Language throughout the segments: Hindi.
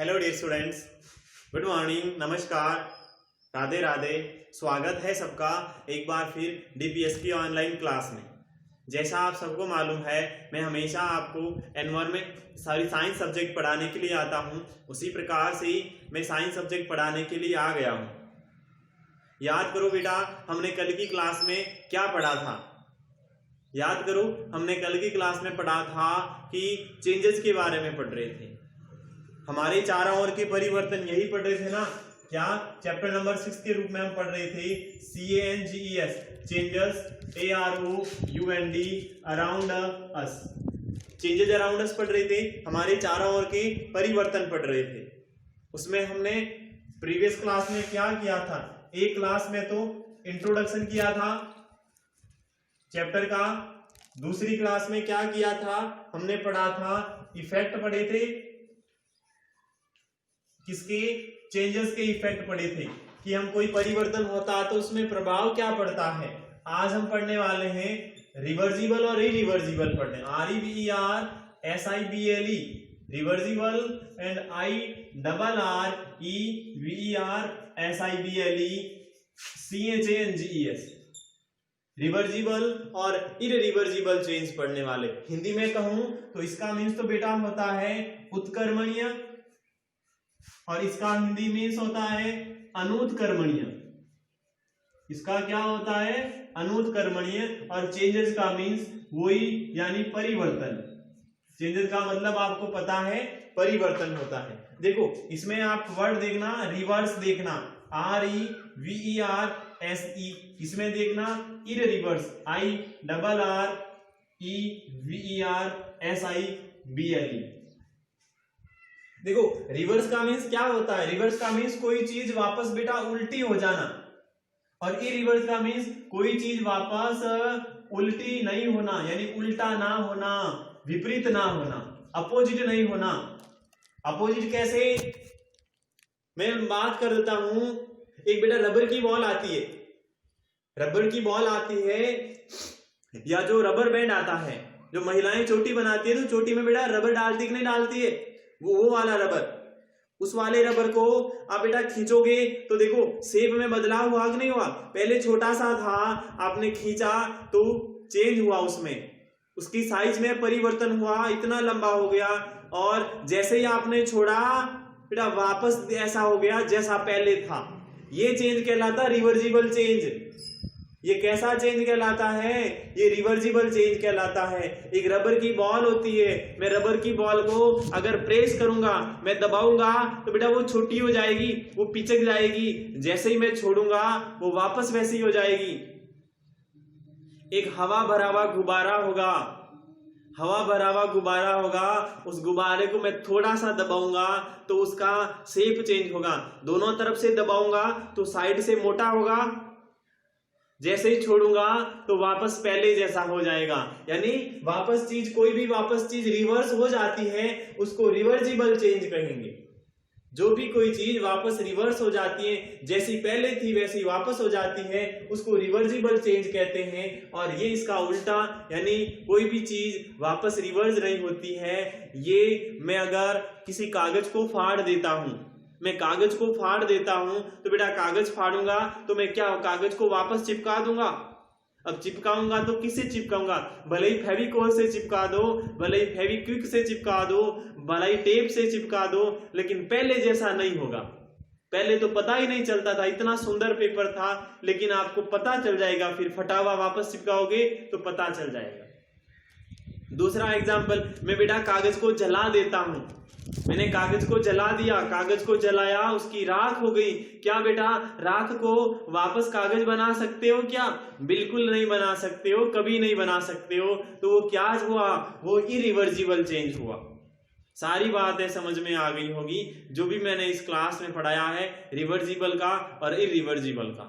Hello dear students, good morning, नमस्कार, राधे राधे। स्वागत है सबका एक बार फिर डीपीएस की ऑनलाइन क्लास में। जैसा आप सबको मालूम है, मैं हमेशा आपको एनवायरमेंट साइंस सब्जेक्ट पढ़ाने के लिए आता हूं। उसी प्रकार से ही मैं साइंस सब्जेक्ट पढ़ाने के लिए आ गया हूं। याद करो बेटा, हमने कल की क्लास में क्या पढ़ा था। याद करो, हमने कल की क्लास में पढ़ा था कि चेंजेस के बारे में पढ़ रहे थे। हमारे चारों ओर के परिवर्तन यही पढ़ रहे थे ना। क्या चैप्टर नंबर 6 के रूप में हम पढ़ रहे थे CANGES, changes AROUND around us. Changes around us पढ़ रहे थे, हमारे चारों ओर के परिवर्तन पढ़ रहे थे। उसमें हमने प्रीवियस क्लास में क्या किया था, एक क्लास में तो इंट्रोडक्शन किया था चैप्टर का। दूसरी क्लास में क्या किया था, हमने पढ़ा था इफेक्ट पढ़े थे। किसके? चेंजेस के इफेक्ट पढ़े थे कि हम कोई परिवर्तन होता है तो उसमें प्रभाव क्या पड़ता है। आज हम पढ़ने वाले हैं रिवर्सिबल और इरिवर्सिबल पढ़ने, REVERSIBLE, reversible and IRREVERSIBLE CHANGES, reversible और इरिवर्सिबल चेंज पढ़ने वाले। हिंदी में कहूं तो इसका मीन्स तो बेटा होता है उत्कर्मणीय, और इसका हिंदी मीन्स होता है अनुत्कर्मणीय। इसका क्या होता है? अनुत्कर्मणीय। और चेंजेस का मीन्स वही, यानी परिवर्तन। चेंजेस का मतलब आपको पता है, परिवर्तन होता है। देखो, इसमें आप वर्ड देखना, रिवर्स देखना, REVERSE। इसमें देखना इररिवर्स, IRREVERSIBLE। देखो, रिवर्स का मीन्स क्या होता है? रिवर्स का मीन्स कोई चीज वापस बेटा उल्टी हो जाना, और इरिवर्स का मीन्स कोई चीज वापस उल्टी नहीं होना, यानी उल्टा ना होना, विपरीत ना होना, अपोजिट नहीं होना। अपोजिट कैसे? मैं बात कर देता हूं। एक बेटा रबर की बॉल आती है, रबर की बॉल आती है, या जो रबर बैंड आता है, जो महिलाएं चोटी बनाती है तो चोटी में बेटा रबर डालती कि नहीं डालती है, वो वाला रबर। उस वाले रबर को आप बेटा खींचोगे तो देखो शेप में बदलाव हुआ कि नहीं हुआ। पहले छोटा सा था, आपने खींचा तो चेंज हुआ, उसमें उसकी साइज में परिवर्तन हुआ, इतना लंबा हो गया। और जैसे ही आपने छोड़ा बेटा वापस ऐसा हो गया जैसा पहले था। ये चेंज कहलाता रिवर्सिबल चेंज। ये कैसा चेंज कहलाता है? ये रिवर्सिबल चेंज कहलाता है। एक रबर की बॉल होती है, मैं रबर की बॉल को अगर प्रेस करूंगा, मैं दबाऊंगा तो बेटा वो छोटी हो जाएगी, वो पिचक जाएगी। जैसे ही मैं छोड़ूंगा वो वापस वैसी ही हो जाएगी। एक हवा भरा हुआ गुब्बारा होगा, हवा भरा हुआ गुब्बारा होगा, उस गुब्बारे को मैं थोड़ा सा दबाऊंगा तो उसका शेप चेंज होगा। दोनों तरफ से दबाऊंगा तो साइड से मोटा होगा, जैसे ही छोड़ूंगा तो वापस पहले जैसा हो जाएगा। यानी वापस चीज, कोई भी वापस चीज रिवर्स हो जाती है उसको रिवर्सिबल चेंज कहेंगे। जो भी कोई चीज वापस रिवर्स हो जाती है, जैसी पहले थी वैसी वापस हो जाती है, उसको रिवर्सिबल चेंज कहते हैं। और ये इसका उल्टा, यानी कोई भी चीज वापस रिवर्स नहीं होती है। ये मैं अगर किसी कागज को फाड़ देता हूं, मैं कागज को फाड़ देता हूं तो बेटा कागज फाड़ूंगा तो मैं क्या कागज को वापस चिपका दूंगा। अब चिपकाऊंगा तो किससे चिपकाऊंगा? भले ही फेविकोल से चिपका दो, भले ही फेविक्विक से चिपका दो, भले ही टेप से चिपका दो, लेकिन पहले जैसा नहीं होगा। पहले तो पता ही नहीं चलता था, इतना सुंदर पेपर था, लेकिन आपको पता चल जाएगा, फिर फटा हुआ वापस चिपकाओगे तो पता चल जाएगा। दूसरा एग्जाम्पल, मैं बेटा कागज को जला देता हूं। मैंने कागज को जला दिया, कागज को जलाया, उसकी राख हो गई। क्या बेटा राख को वापस कागज बना सकते हो क्या? बिल्कुल नहीं बना सकते हो, कभी नहीं बना सकते हो। तो वो क्या हुआ? वो इरिवर्सिबल चेंज हुआ। सारी बातें समझ में आ गई होगी जो भी मैंने इस क्लास में पढ़ाया है, रिवर्सिबल का और इरिवर्सिबल का।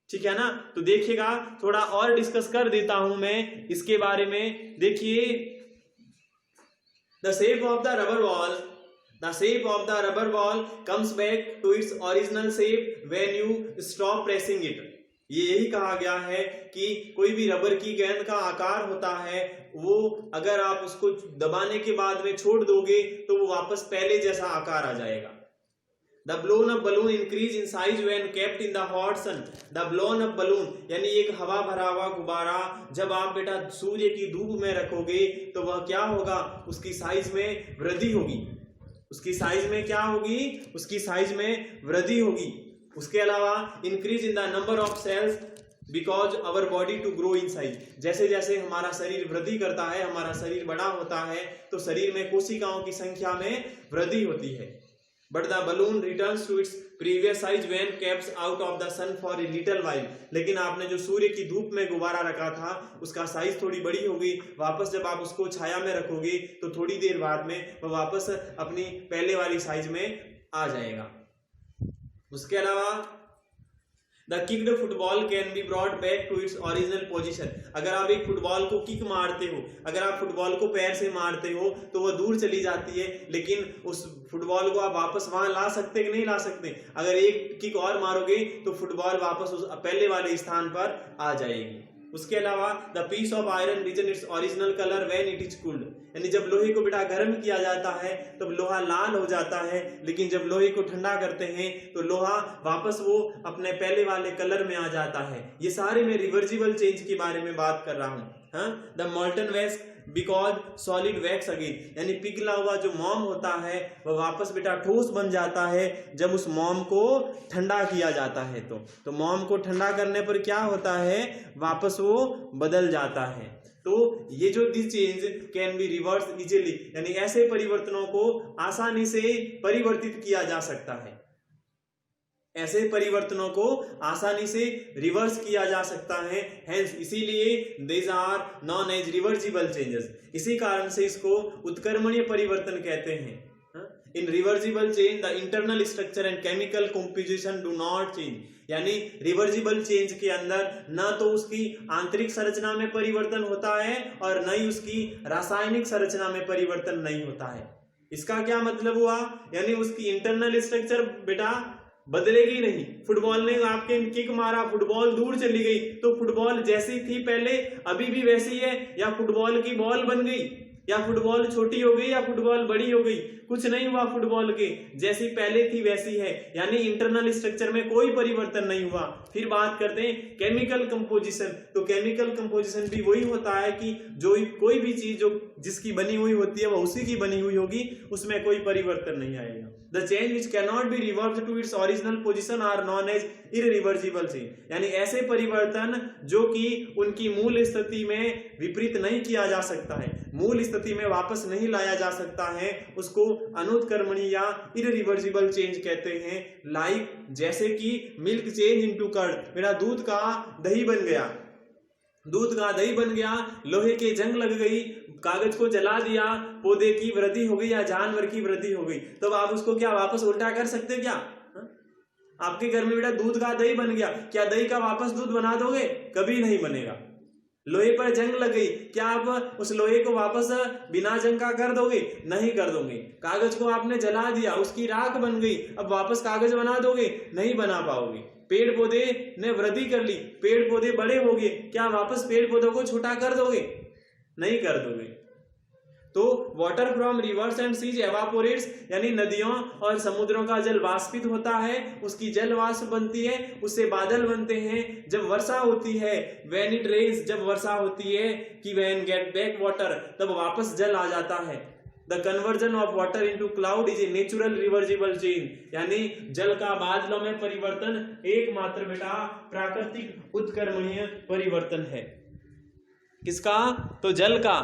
ठीक है ना? तो देखिएगा, थोड़ा और डिस्कस कर देता हूं मैं इसके बारे में। देखिए, the shape of the rubber ball, the shape of the rubber ball comes back to its original shape when you stop pressing it. ये यही कहा गया है कि कोई भी रबर की गेंद का आकार होता है, वो अगर आप उसको दबाने के बाद में छोड़ दोगे तो वो वापस पहले जैसा आकार आ जाएगा। The blown up balloon increase in size when kept in the hot sun. The blown up balloon यानी एक हवा भरा हुआ गुब्बारा जब आप बेटा सूर्य की धूप में रखोगे तो वह क्या होगा, उसकी साइज में वृद्धि होगी। उसकी साइज में क्या होगी, उसकी साइज में वृद्धि होगी। उसके अलावा increase in the number of cells because our body to grow in size. जैसे जैसे हमारा शरीर वृद्धि करता है, हमारा शरीर बड़ा होता है, तो शरीर में कोशिकाओं की संख्या में वृद्धि होती है। But the balloon returns to its previous size when kept out of the sun for a little while. लेकिन आपने जो सूर्य की धूप में गुब्बारा रखा था उसका साइज थोड़ी बड़ी होगी, वापस जब आप उसको छाया में रखोगे तो थोड़ी देर बाद में वह वापस अपनी पहले वाली साइज में आ जाएगा। उसके अलावा The kicked football can be brought back to its original position. अगर आप एक फुटबॉल को किक मारते हो, अगर आप फुटबॉल को पैर से मारते हो तो वह दूर चली जाती है, लेकिन उस फुटबॉल को आप वापस वहां ला सकते कि नहीं ला सकते। अगर एक किक और मारोगे तो फुटबॉल वापस उस पहले वाले स्थान पर आ जाएगी। उसके अलावा the piece of iron return its original colour when it is cooled, यानी जब लोहे को बेटा गर्म किया जाता है तब लोहा लाल हो जाता है, लेकिन जब लोहे को ठंडा करते हैं तो लोहा वापस वो अपने पहले वाले कलर में आ जाता है। ये सारे मैं रिवर्सिबल चेंज के बारे में बात कर रहा हूँ। The molten wax because solid wax again, यानी पिघला हुआ जो मोम होता है वह वापस बेटा ठोस बन जाता है जब उस मोम को ठंडा किया जाता है। तो मोम को ठंडा करने पर क्या होता है, वापस वो बदल जाता है। तो ये जो this change can be reverse easily, यानी ऐसे परिवर्तनों को आसानी से परिवर्तित किया जा सकता है, ऐसे परिवर्तनों को आसानी से रिवर्स किया जा सकता है। हेंस इसीलिए these are known as reversible changes, इसी कारण से इसको उत्क्रमणीय परिवर्तन कहते हैं। इन reversible change the internal structure and chemical composition do not change, यानी रिवर्सिबल चेंज के अंदर न तो उसकी आंतरिक संरचना में परिवर्तन होता है और न ही उसकी रासायनिक संरचना में परिवर्तन नहीं होता है। इसका क्या मतलब हुआ, यानी उसकी इंटरनल स्ट्रक्चर बेटा बदलेगी नहीं। फुटबॉल ने आपके किक मारा, फुटबॉल दूर चली गई तो फुटबॉल जैसी थी पहले अभी भी वैसी है, या फुटबॉल की बॉल बन गई, या फुटबॉल छोटी हो गई, या फुटबॉल बड़ी हो गई, कुछ नहीं हुआ। फुटबॉल के जैसी पहले थी वैसी है, यानी इंटरनल स्ट्रक्चर में कोई परिवर्तन नहीं हुआ। फिर बात करते हैं केमिकल कंपोजिशन, तो केमिकल कंपोजिशन भी वही होता है कि जो कोई भी चीज जो जिसकी बनी हुई होती है वह उसी की बनी हुई होगी, उसमें कोई परिवर्तन नहीं आएगा। The change which cannot be reversed to its original position are known as irreversible change, यानी ऐसे परिवर्तन जो कि उनकी मूल स्थिति में विपरीत नहीं किया जा सकता है, मूल स्थिति में वापस नहीं लाया जा सकता है, उसको अनुत्क्रमणीय या इररिवर्सिबल चेंज कहते हैं। लाइक जैसे कि मिल्क चेंज इनटू कर्ड, मेरा दूध का दही बन गया, दूध का दही बन गया, लोहे के जंग लग गई, कागज को जला दिया, पौधे की वृद्धि हो गई या जानवर की वृद्धि हो गई, तो आप उसको क्या वापस उल्टा कर सकते क्या? आपके घर में बेटा दूध का दही बन गया, क्या दही का वापस दूध बना दोगे? कभी नहीं बनेगा। लोहे पर जंग लग गई, क्या आप उस लोहे को वापस बिना जंग का कर दोगे? नहीं कर दोगे। कागज को आपने जला दिया, उसकी राख बन गई, अब वापस कागज बना दोगे? नहीं बना पाओगे। पेड़ पौधे ने वृद्धि कर ली, पेड़ पौधे बड़े हो गए, क्या वापस पेड़ पौधों को छोटा कर दोगे? नहीं कर दोगे। तो water from rivers and seas evaporates, यानी नदियों और समुद्रों का जल वाष्पित होता है, उसकी जल वाष्प बनती है, उससे बादल बनते हैं। जब वर्षा होती है, व्हेन इट रेन्स, जब वर्षा होती है, कि व्हेन गेट बैक वाटर, तब वापस जल आ जाता है। The conversion of water into cloud is a natural reversible change, यानी जल का बादलों में परिवर्तन एकमात्र बेटा प्राकृतिक उत्क्रमणीय परिवर्तन है। किसका? तो जल का,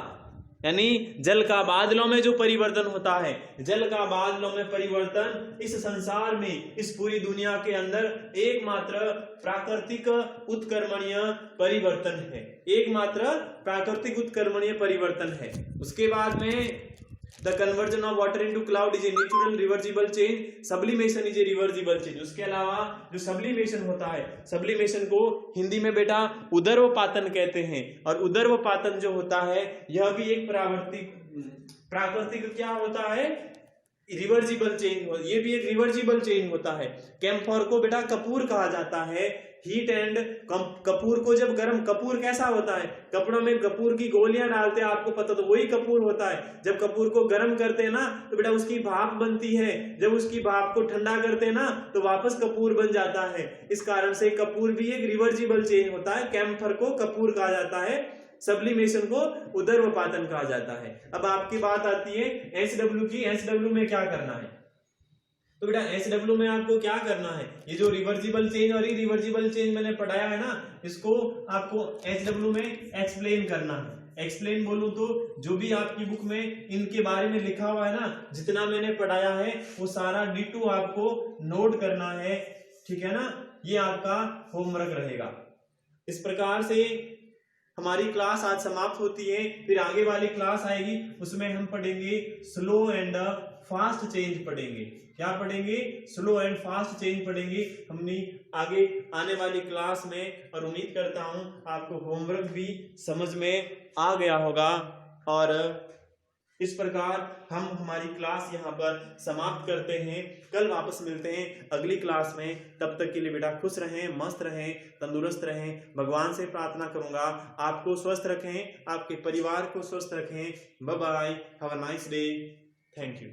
यानी जल का बादलों में जो परिवर्तन होता है, जल का बादलों में परिवर्तन इस संसार में, इस पूरी दुनिया के अंदर एकमात्र प्राकृतिक उत्क्रमणीय परिवर्तन है, एकमात्र प्राकृतिक उत्क्रमणीय परिवर्तन है। उसके बाद में the conversion of water into cloud is a natural reversible change, sublimation is a reversible change. उसके अलावा जो सब्लिमेशन होता है, सब्लिमेशन को हिंदी में बेटा उदर्वपातन कहते हैं, और उदर्वपातन जो होता है यह भी एक प्राकृतिक क्या होता है? रिवर्सिबल चेंज, ये भी एक रिवर्सिबल चेंज होता है। कैम्फोर को बेटा कपूर कहा जाता है, हीट एंड कपूर को जब गर्म, कपूर कैसा होता है, कपड़ों में कपूर की गोलियां डालते हैं, आपको पता, तो वही कपूर होता है। जब कपूर को गर्म करते हैं ना तो बेटा उसकी भाप बनती है, जब उसकी भाप को ठंडा करते हैं ना तो वापस कपूर बन जाता है। इस कारण से कपूर भी एक रिवर्सिबल चेंज होता है। कैम्फर को कपूर कहा जाता है, सब्लिमेशन को उदर्वपातन कहा जाता है। अब आपकी बात आती है एचडब्ल्यू की। एचडब्ल्यू में क्या करना है, तो बेटा एचडब्ल्यू में आपको क्या करना है, ये जो रिवर्सिबल चेंज और इरिवर्सिबल चेंज मैंने पढ़ाया है ना, इसको आपको एचडब्ल्यू में एक्सप्लेन करना है। एक्सप्लेन बोलूं तो जो भी आपकी बुक में इनके बारे में लिखा हुआ है ना, जितना मैंने पढ़ाया है वो सारा डिटो आपको नोट करना है, ठीक है ना। ये आपका होमवर्क रहेगा। इस प्रकार से हमारी क्लास आज समाप्त होती है। फिर आगे वाली क्लास आएगी, उसमें हम पढ़ेंगे स्लो एंड फास्ट चेंज पढ़ेंगे। क्या पढ़ेंगे, स्लो एंड फास्ट चेंज पढ़ेंगे हमने आगे आने वाली क्लास में। और उम्मीद करता हूं आपको होमवर्क भी समझ में आ गया होगा। और इस प्रकार हम हमारी क्लास यहाँ पर समाप्त करते हैं। कल वापस मिलते हैं अगली क्लास में। तब तक के लिए बेटा खुश रहें, मस्त रहें, तंदुरुस्त रहें। भगवान से प्रार्थना करूंगा आपको स्वस्थ रखें, आपके परिवार को स्वस्थ रखें। Bye bye, have a nice day, thank you.